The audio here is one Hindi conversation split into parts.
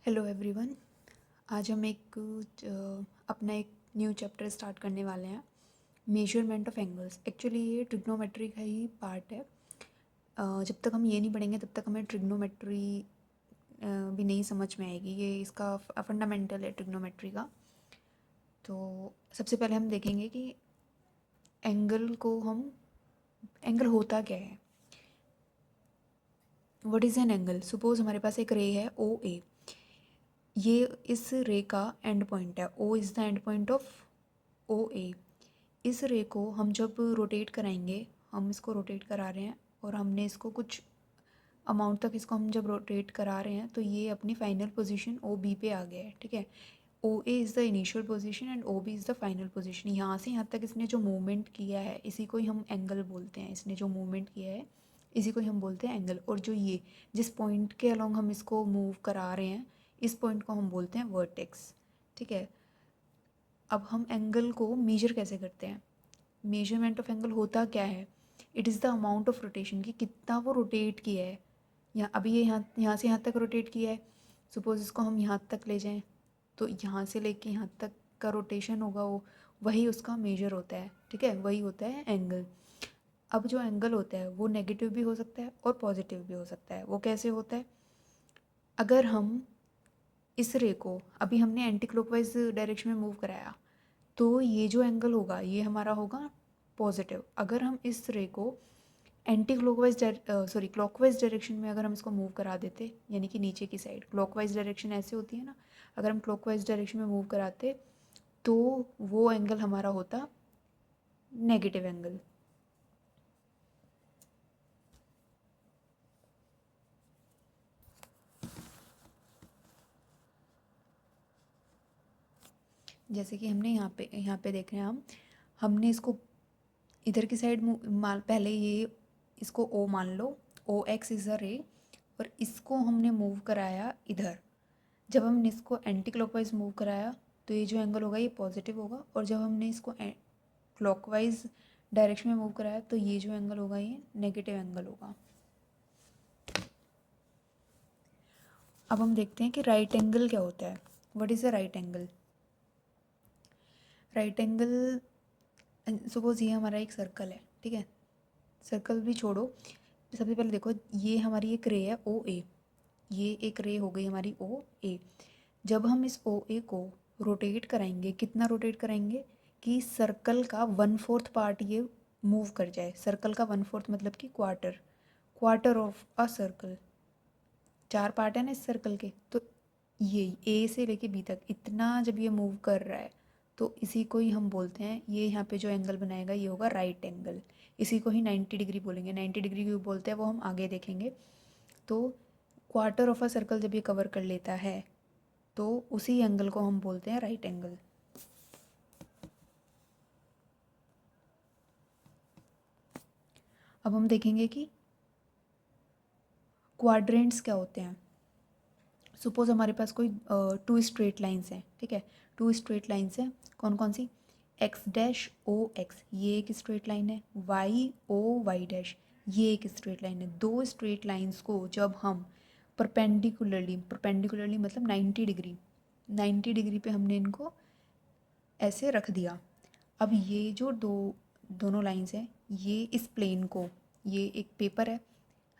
Hello everyone. आज हम अपना एक न्यू चैप्टर स्टार्ट करने वाले हैं, मेजरमेंट ऑफ एंगल्स। एक्चुअली ये ट्रिग्नोमेट्री का ही पार्ट है। जब तक हम ये नहीं पढ़ेंगे तब तक हमें ट्रिग्नोमेट्री भी नहीं समझ में आएगी। ये इसका फंडामेंटल है ट्रिग्नोमेट्री का। तो सबसे पहले हम देखेंगे कि एंगल होता क्या है। What is an angle? Suppose हमारे पास एक रे है ओ ए। ये इस रे का एंड पॉइंट है। O is the end point of O A. इस रे को हम जब रोटेट कराएंगे, हम इसको रोटेट करा रहे हैं और हमने इसको कुछ अमाउंट तक इसको हम जब रोटेट करा रहे हैं तो ये अपनी फाइनल पोजीशन ओ बी पे आ गया है। ठीक है, O A is the initial position and O B is the final position. यहाँ से यहाँ तक इसने जो मूवमेंट किया है इसी को ही हम एंगल बोलते हैं। इसने जो मूवमेंट किया है इसी को ही हम बोलते हैं एंगल। और जो ये जिस पॉइंट के अलोंग हम इसको मूव करा रहे हैं इस पॉइंट को हम बोलते हैं वर्टेक्स। ठीक है, अब हम एंगल को मेजर कैसे करते हैं? मेजरमेंट ऑफ एंगल होता क्या है? It is the amount of rotation, कि कितना वो रोटेट किया है। यहाँ अभी ये यहाँ से यहाँ तक रोटेट किया है। सपोज़ इसको हम यहाँ तक ले जाएं तो यहाँ से लेके यहाँ तक का रोटेशन होगा, वो वही उसका मेजर होता है। ठीक है, वही होता है एंगल। अब जो एंगल होता है वो नेगेटिव भी हो सकता है और पॉजिटिव भी हो सकता है। वो कैसे होता है? अगर हम इस रे को अभी हमने एंटी क्लॉकवाइज डायरेक्शन में मूव कराया तो ये जो एंगल होगा ये हमारा होगा पॉजिटिव। अगर हम इस रे को एंटी क्लॉकवाइज क्लॉकवाइज डायरेक्शन में अगर हम इसको मूव करा देते, यानी कि नीचे की साइड, क्लॉकवाइज डायरेक्शन ऐसे होती है ना, अगर हम क्लॉकवाइज डायरेक्शन में मूव कराते तो वो एंगल हमारा होता नेगेटिव एंगल। जैसे कि हमने यहाँ पे देख रहे हैं हमने इसको इधर की साइड पहले ये इसको ओ मान लो, ओ एक्स इज़ अ रे, और इसको हमने मूव कराया इधर। जब हमने इसको एंटी क्लॉकवाइज मूव कराया तो ये जो एंगल होगा ये पॉजिटिव होगा, और जब हमने इसको क्लॉकवाइज डायरेक्शन में मूव कराया तो ये जो एंगल होगा ये नेगेटिव एंगल होगा। अब हम देखते हैं कि राइट एंगल क्या होता है। What is a right angle? Right angle, suppose ये हमारा एक सर्कल है। ठीक है, सर्कल भी छोड़ो, सबसे पहले देखो ये हमारी एक रे है ओ ए। ये एक रे हो गई हमारी ओ ए। जब हम इस ओ ए को रोटेट कराएंगे, कितना रोटेट कराएंगे कि सर्कल का 1/4 पार्ट ये मूव कर जाए। सर्कल का 1/4 मतलब कि quarter of a circle. 4 part है ना इस सर्कल के, तो ये ए से लेके बी तक इतना जब ये मूव कर रहा है तो इसी को ही हम बोलते हैं, ये यहाँ पे जो एंगल बनाएगा ये होगा राइट एंगल। इसी को ही 90 डिग्री बोलेंगे। 90 डिग्री क्यों बोलते हैं वो हम आगे देखेंगे। तो क्वार्टर ऑफ अ सर्कल जब ये कवर कर लेता है तो उसी एंगल को हम बोलते हैं राइट एंगल। अब हम देखेंगे कि क्वाड्रेंट्स क्या होते हैं। सपोज हमारे पास कोई 2 स्ट्रेट लाइंस हैं। ठीक है, 2 स्ट्रेट लाइंस हैं। कौन कौन सी? एक्स डैश ओ एक्स, ये एक स्ट्रेट लाइन है। वाई ओ वाई डैश, ये एक स्ट्रेट लाइन है। 2 स्ट्रेट लाइंस को जब हम परपेंडिकुलरली मतलब 90 डिग्री पे हमने इनको ऐसे रख दिया। अब ये जो दोनों लाइंस हैं, ये इस प्लेन को, ये एक पेपर है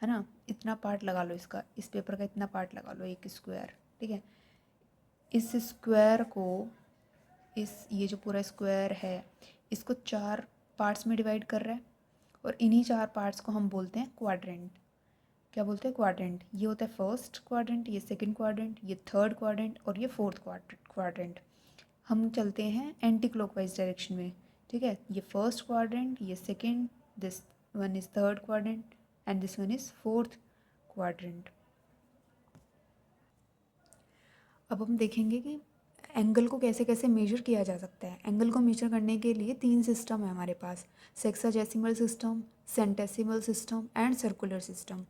ना, इतना पार्ट लगा लो इसका, इस पेपर का इतना पार्ट लगा लो, एक स्क्वायर। ठीक है, इस स्क्वायर को, ये जो पूरा स्क्वायर है इसको 4 पार्ट्स में डिवाइड कर रहा है, और इन्हीं 4 पार्ट्स को हम बोलते हैं क्वाड्रेंट। क्या बोलते हैं? क्वाड्रेंट। ये होता है फर्स्ट क्वाड्रेंट, ये सेकंड क्वाड्रेंट, ये थर्ड क्वाड्रेंट और ये फोर्थ क्वाड्रेंट। हम चलते हैं एंटी क्लॉकवाइज डायरेक्शन में। ठीक है, ये फर्स्ट क्वाड्रेंट, ये second, this one is third quadrant and this one is fourth quadrant. अब हम देखेंगे कि एंगल को कैसे कैसे मेजर किया जा सकता है। एंगल को मेजर करने के लिए 3 सिस्टम है हमारे पास: sexagesimal system, centesimal system and circular system.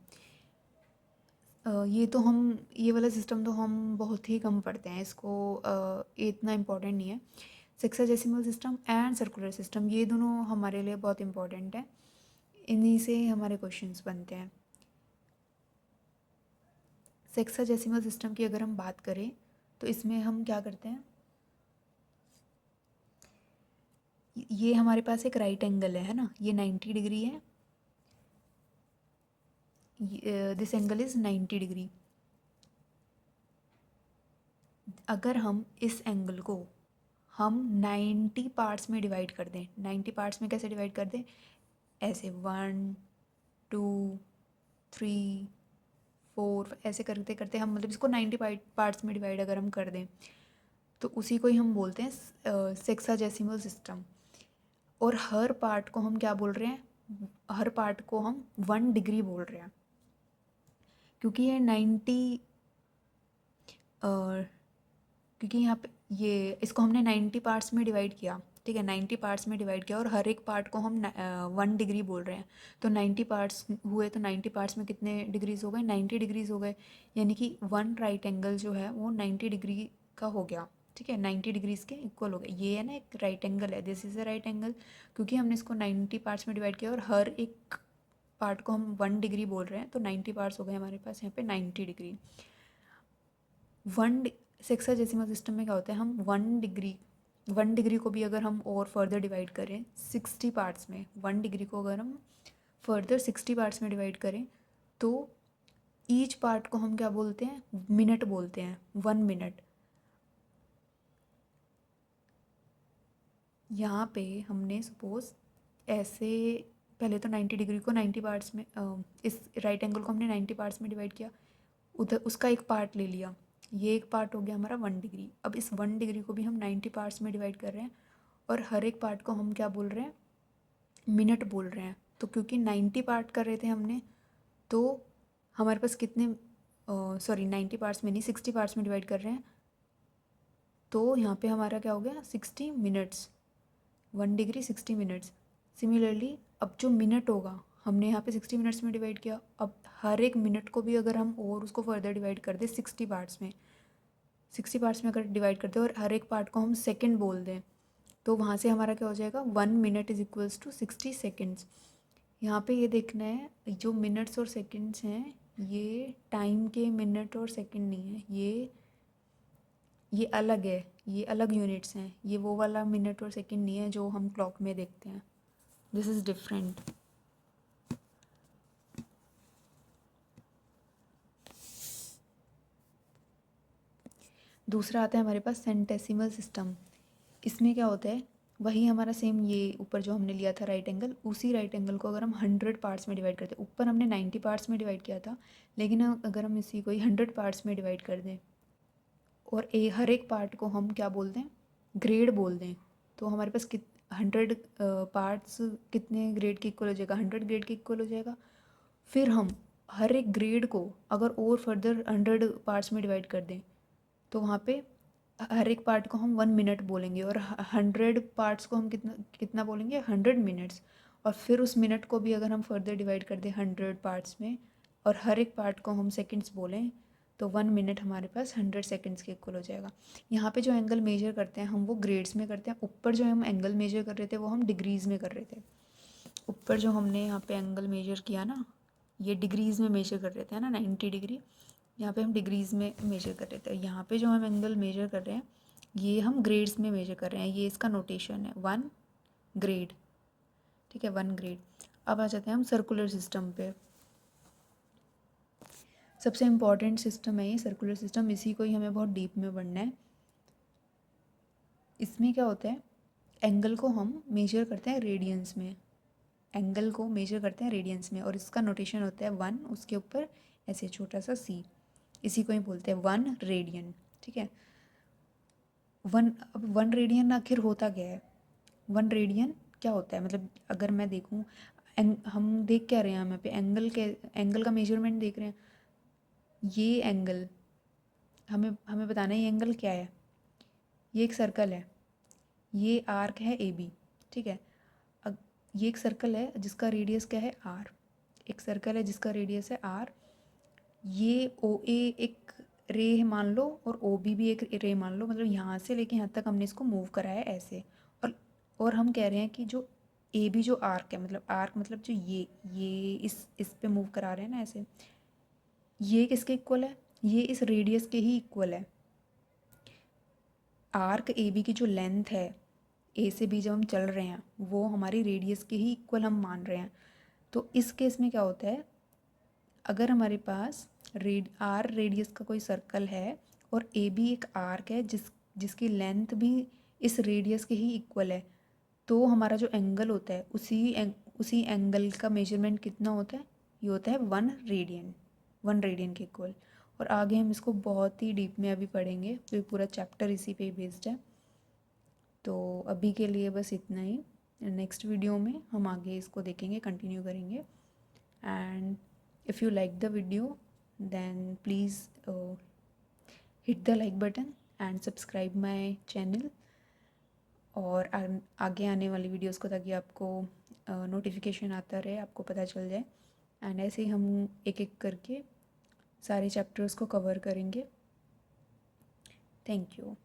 ये वाला सिस्टम तो हम बहुत ही कम पढ़ते हैं, इसको ये इतना इम्पोर्टेंट नहीं है। Sexagesimal system and circular system ये दोनों हमारे लिए बहुत इम्पोर्टेंट है, इन्हीं से हमारे क्वेश्चंस बनते हैं। सेक्साडेसिमल सिस्टम की अगर हम बात करें तो इसमें हम क्या करते हैं, ये हमारे पास एक राइट एंगल है ना, ये 90 डिग्री है, दिस एंगल इज़ 90 डिग्री। अगर हम इस एंगल को हम 90 पार्ट्स में डिवाइड कर दें, 90 पार्ट्स में कैसे डिवाइड कर दें, ऐसे 1 2 3 4 ऐसे करते करते हम मतलब इसको 90 पार्ट्स में डिवाइड अगर हम कर दें तो उसी को ही हम बोलते हैं सेक्साडेसिमल सिस्टम। और हर पार्ट को हम क्या बोल रहे हैं, हर पार्ट को हम 1 डिग्री बोल रहे हैं, क्योंकि ये 90 क्योंकि यहाँ पे ये इसको हमने 90 पार्ट्स में डिवाइड किया, ठीक है, 90 पार्ट्स में डिवाइड किया और हर एक पार्ट को हम 1 डिग्री बोल रहे हैं। तो 90 पार्ट्स हुए तो 90 पार्ट्स में कितने डिग्रीज हो गए, 90 डिग्रीज हो गए, यानी कि 1 राइट एंगल जो है वो 90 डिग्री का हो गया, ठीक है, 90 डिग्रीज के इक्वल हो गए। ये है ना एक राइट एंगल है, this is a right angle, क्योंकि हमने इसको 90 पार्ट्स में डिवाइड किया और हर एक पार्ट को हम 1 डिग्री बोल रहे हैं, तो 90 पार्ट्स हो गए हमारे पास यहाँ पे 90 डिग्री। 1 सेक्साडेसिमल सिस्टम में क्या होता है, हम 1 डिग्री को भी अगर हम और फर्दर डिवाइड करें 60 पार्ट्स में, 1 डिग्री को अगर हम फर्दर 60 पार्ट्स में डिवाइड करें तो ईच पार्ट को हम क्या बोलते हैं, मिनट बोलते हैं, 1 मिनट। यहाँ पे हमने सपोज ऐसे पहले तो 90 डिग्री को 90 पार्ट्स में इस राइट एंगल को हमने 90 पार्ट्स में डिवाइड किया, उधर उसका एक पार्ट ले लिया, ये एक पार्ट हो गया हमारा 1 डिग्री। अब इस 1 डिग्री को भी हम 90 पार्ट्स में डिवाइड कर रहे हैं और हर एक पार्ट को हम क्या बोल रहे हैं, मिनट बोल रहे हैं। तो क्योंकि 90 पार्ट कर रहे थे हमने, तो हमारे पास कितने 90 पार्ट्स में नहीं 60 पार्ट्स में डिवाइड कर रहे हैं, तो यहाँ पे हमारा क्या हो गया 60 मिनट्स, 1 डिग्री 60 मिनट्स। सिमिलरली अब जो मिनट होगा हमने यहाँ पे 60 मिनट्स में डिवाइड किया, अब हर एक मिनट को भी अगर हम और उसको फर्दर डिवाइड कर दें 60 पार्ट्स में, 60 पार्ट्स में अगर डिवाइड करते हैं और हर एक पार्ट को हम सेकंड बोल दें, तो वहाँ से हमारा क्या हो जाएगा, 1 minute is equals to 60 seconds. यहाँ पे ये देखना है जो मिनट्स और सेकंड्स हैं ये टाइम के मिनट और सेकंड नहीं है, ये अलग है, ये अलग यूनिट्स हैं, ये वो वाला मिनट और सेकंड नहीं है जो हम क्लॉक में देखते हैं, दिस इज़ डिफरेंट। दूसरा आता है हमारे पास सेंटेसिमल सिस्टम। इसमें क्या होता है, वही हमारा सेम ये ऊपर जो हमने लिया था राइट एंगल, उसी राइट एंगल को अगर हम 100 पार्ट्स में डिवाइड करते हैं, ऊपर हमने 90 पार्ट्स में डिवाइड किया था, लेकिन अगर हम इसी को 100 पार्ट्स में डिवाइड कर दें और हर एक पार्ट को हम क्या बोल दें, ग्रेड बोल दें, तो हमारे पास 100 पार्ट्स कितने ग्रेड के इक्वल हो जाएगा, 100 ग्रेड के इक्वल हो जाएगा। फिर हम हर एक ग्रेड को अगर और फर्दर 100 पार्ट्स में डिवाइड कर दें तो वहाँ पे हर एक पार्ट को हम 1 मिनट बोलेंगे और 100 पार्ट्स को हम कितना कितना बोलेंगे, 100 मिनट्स। और फिर उस मिनट को भी अगर हम फर्दर डिवाइड कर दें 100 पार्ट्स में और हर एक पार्ट को हम सेकंड्स बोलें तो 1 मिनट हमारे पास 100 सेकंड्स के इक्वल हो जाएगा। यहाँ पे जो एंगल मेजर करते हैं हम वो ग्रेड्स में करते हैं, ऊपर जो हम एंगल मेजर कर रहे थे वो हम डिग्रीज़ में कर रहे थे। ऊपर जो हमने यहाँ पे एंगल मेजर किया ना, ये डिग्रीज़ में मेजर कर रहे थे ना 90 डिग्री, यहाँ पे हम डिग्रीज़ में मेजर कर रहे थे। यहाँ पे जो हम एंगल मेजर कर रहे हैं ये हम ग्रेड्स में मेजर कर रहे हैं, ये इसका नोटेशन है 1 ग्रेड, ठीक है, 1 ग्रेड। अब आ जाते हैं हम सर्कुलर सिस्टम पे। सबसे इम्पॉर्टेंट सिस्टम है ये सर्कुलर सिस्टम, इसी को ही हमें बहुत डीप में पढ़ना है। इसमें क्या होता है, एंगल को हम मेजर करते हैं रेडियंस में, एंगल को मेजर करते हैं रेडियंस में और इसका नोटेशन होता है 1, उसके ऊपर ऐसे छोटा सा c, इसी को ही बोलते हैं 1 रेडियन, ठीक है। 1 रेडियन आखिर होता क्या है, 1 रेडियन क्या होता है, मतलब अगर मैं देखूँ हम देख क्या रहे हैं यहाँ पे एंगल का मेजरमेंट देख रहे हैं। ये एंगल हमें हमें बताना है ये एंगल क्या है, ये एक सर्कल है, ये आर्क है ए बी, ठीक है। ये एक सर्कल है जिसका रेडियस क्या है आर, एक सर्कल है जिसका रेडियस है आर, ये ओ ए एक रे मान लो और ओ बी भी एक रे मान लो, मतलब यहाँ से लेके यहाँ तक हमने इसको मूव करा है ऐसे। और हम कह रहे हैं कि जो ए बी जो आर्क है, मतलब आर्क मतलब जो ये इस पे मूव करा रहे हैं ना ऐसे, ये किसके इक्वल है, ये इस रेडियस के ही इक्वल है। आर्क ए बी की जो लेंथ है ए से बी जब हम चल रहे हैं वो हमारी रेडियस के ही इक्वल हम मान रहे हैं। तो इस केस में क्या होता है, अगर हमारे पास आर रेडियस का कोई सर्कल है और ए बी एक आर्क है जिसकी लेंथ भी इस रेडियस के ही इक्वल है, तो हमारा जो एंगल होता है उसी एंगल का मेजरमेंट कितना होता है, ये होता है 1 रेडियन के इक्वल। और आगे हम इसको बहुत ही डीप में अभी पढ़ेंगे, तो पूरा चैप्टर इसी पे ही बेस्ड है। तो अभी के लिए बस इतना ही। नेक्स्ट वीडियो में हम आगे इसको देखेंगे, कंटिन्यू करेंगे। And if you like the video then please hit the like button and subscribe my channel और आगे आने वाली वीडियोस को, ताकि आपको नोटिफिकेशन आता रहे, आपको पता चल जाए। एंड ऐसे ही हम एक एक करके सारे चैप्टर्स को कवर करेंगे। Thank you.